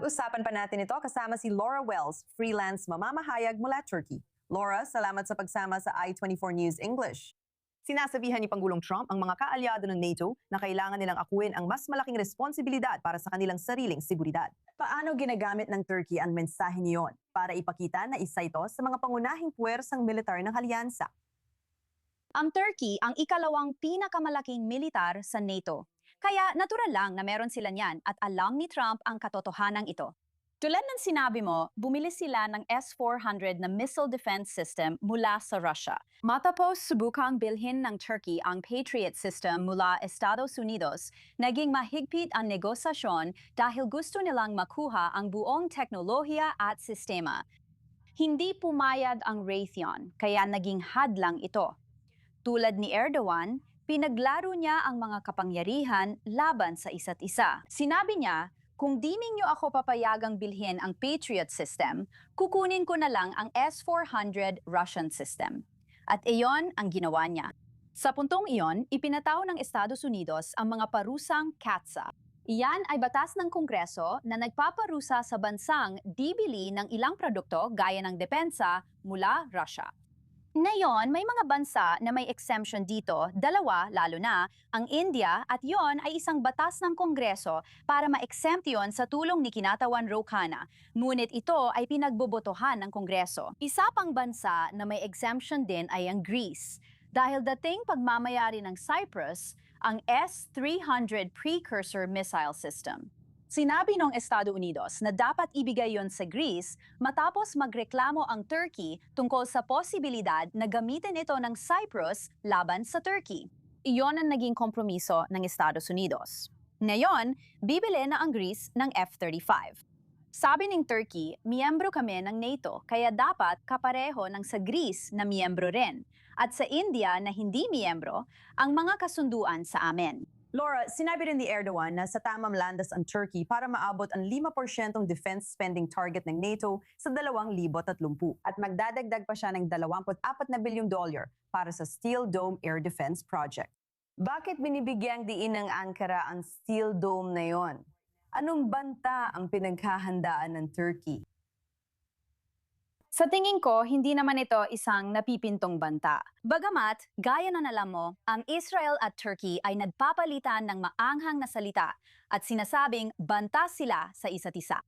Pag-usapan pa natin ito kasama si Laura Wells, freelance mamamahayag mula Turkey. Laura, salamat sa pagsama sa I24 News English. Sinasabihan ni Pangulong Trump ang mga kaalyado ng NATO na kailangan nilang akuin ang mas malaking responsibilidad para sa kanilang sariling seguridad. Paano ginagamit ng Turkey ang mensahe niyon para ipakita na isa ito sa mga pangunahing puwersang militar ng alyansa? Ang Turkey ang ikalawang pinakamalaking militar sa NATO. Kaya natural lang na meron sila niyan at alam ni Trump ang katotohanan ito. Tulad ng sinabi mo, bumili sila ng S-400 na missile defense system mula sa Russia. Matapos subukang bilhin ng Turkey ang Patriot system mula Estados Unidos, naging mahigpit ang negosasyon dahil gusto nilang makuha ang buong teknolohiya at sistema. Hindi pumayag ang Raytheon, kaya naging hadlang ito. Tulad ni Erdogan, pinaglaro niya ang mga kapangyarihan laban sa isa't isa. Sinabi niya, kung di ninyo ako papayagang bilhin ang Patriot system, kukunin ko na lang ang S-400 Russian system. At iyon ang ginawa niya. Sa puntong iyon, ipinataw ng Estados Unidos ang mga parusang CAATSA. Iyan ay batas ng Kongreso na nagpaparusa sa bansang bibili ng ilang produkto gaya ng depensa mula Russia. Ngayon, may mga bansa na may exemption dito, dalawa lalo na, ang India at yon ay isang batas ng Kongreso para ma-exempt yon sa tulong ni Kinatawan Rouhani. Ngunit ito ay pinagbobotohan ng Kongreso. Isa pang bansa na may exemption din ay ang Greece. Dahil dating pagmamayari ng Cyprus, ang S-300 precursor missile system. Sinabi ng Estados Unidos na dapat ibigay yon sa Greece matapos magreklamo ang Turkey tungkol sa posibilidad na gamitin ito ng Cyprus laban sa Turkey. Iyon ang naging kompromiso ng Estados Unidos. Ngayon, bibili na ang Greece ng F-35. Sabi ng Turkey, miyembro kami ng NATO kaya dapat kapareho ng sa Greece na miyembro rin at sa India na hindi miyembro ang mga kasunduan sa amin. Laura, sinabi rin ni Erdogan na sa tamang landas ang Turkey para maabot ang 5% defense spending target ng NATO sa 2030 at magdadagdag pa siya ng $24 na bilyong para sa Steel Dome Air Defense Project. Bakit binibigyang diin ng Ankara ang Steel Dome na yon? Anong banta ang pinaghahandaan ng Turkey? Sa tingin ko, hindi naman ito isang napipintong banta. Bagamat, gaya na alam mo, ang Israel at Turkey ay nagpapalitan ng maanghang na salita at sinasabing banta sila sa isa't isa.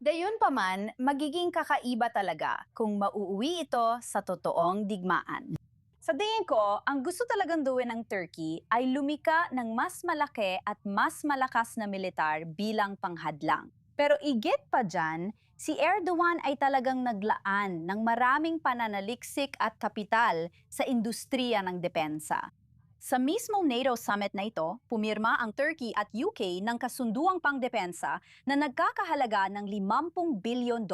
Gayunpaman, magiging kakaiba talaga kung mauuwi ito sa totoong digmaan. Sa tingin ko, ang gusto talagang gawin ng Turkey ay lumika ng mas malaki at mas malakas na militar bilang panghadlang. Pero igit pa dyan, si Erdogan ay talagang naglaan ng maraming pananaliksik at kapital sa industriya ng depensa. Sa mismong NATO summit na ito, pumirma ang Turkey at UK ng kasunduang pangdepensa na nagkakahalaga ng $50 bilyon.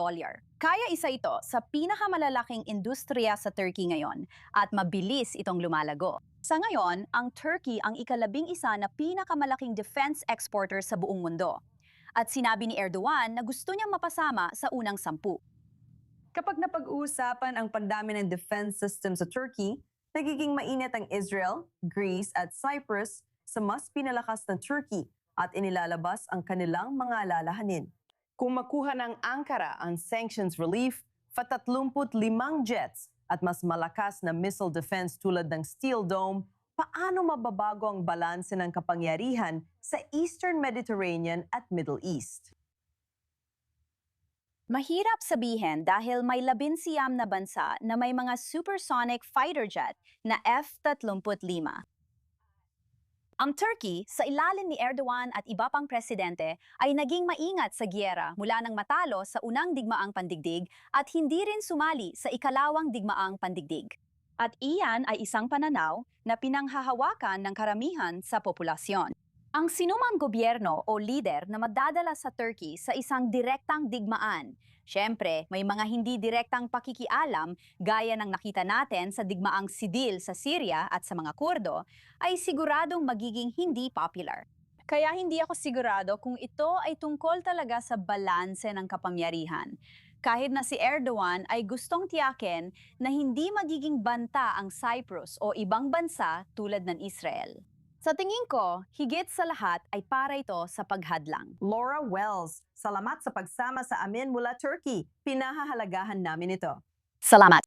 Kaya isa ito sa pinakamalalaking industriya sa Turkey ngayon at mabilis itong lumalago. Sa ngayon, ang Turkey ang ika-11 na pinakamalaking defense exporter sa buong mundo. At sinabi ni Erdogan na gusto niyang mapasama sa unang 10. Kapag napag-uusapan ang pagdami ng defense system sa Turkey, nagiging mainit ang Israel, Greece at Cyprus sa mas pinalakas na Turkey at inilalabas ang kanilang mga lalahanin. Kung makuha ng Ankara ang sanctions relief, 35 jets at mas malakas na missile defense tulad ng Steel Dome, paano mababago ang balanse ng kapangyarihan sa Eastern Mediterranean at Middle East? Mahirap sabihin dahil may 19 na bansa na may mga supersonic fighter jet na F-35. Ang Turkey, sa ilalim ni Erdogan at iba pang presidente, ay naging maingat sa giyera mula nang matalo sa unang digmaang pandigdig at hindi rin sumali sa ikalawang digmaang pandigdig. At iyan ay isang pananaw na pinanghahawakan ng karamihan sa populasyon. Ang sinumang gobyerno o lider na magdadala sa Turkey sa isang direktang digmaan, syempre may mga hindi direktang pakikialam gaya ng nakita natin sa digmaang Sidil sa Syria at sa mga Kurdo, ay siguradong magiging hindi popular. Kaya hindi ako sigurado kung ito ay tungkol talaga sa balanse ng kapangyarihan. Kahit na si Erdogan ay gustong tiyakin na hindi magiging banta ang Cyprus o ibang bansa tulad ng Israel. Sa tingin ko, higit sa lahat ay para ito sa paghadlang. Laura Wells, salamat sa pagsama sa amin mula Turkey. Pinahahalagahan namin ito. Salamat.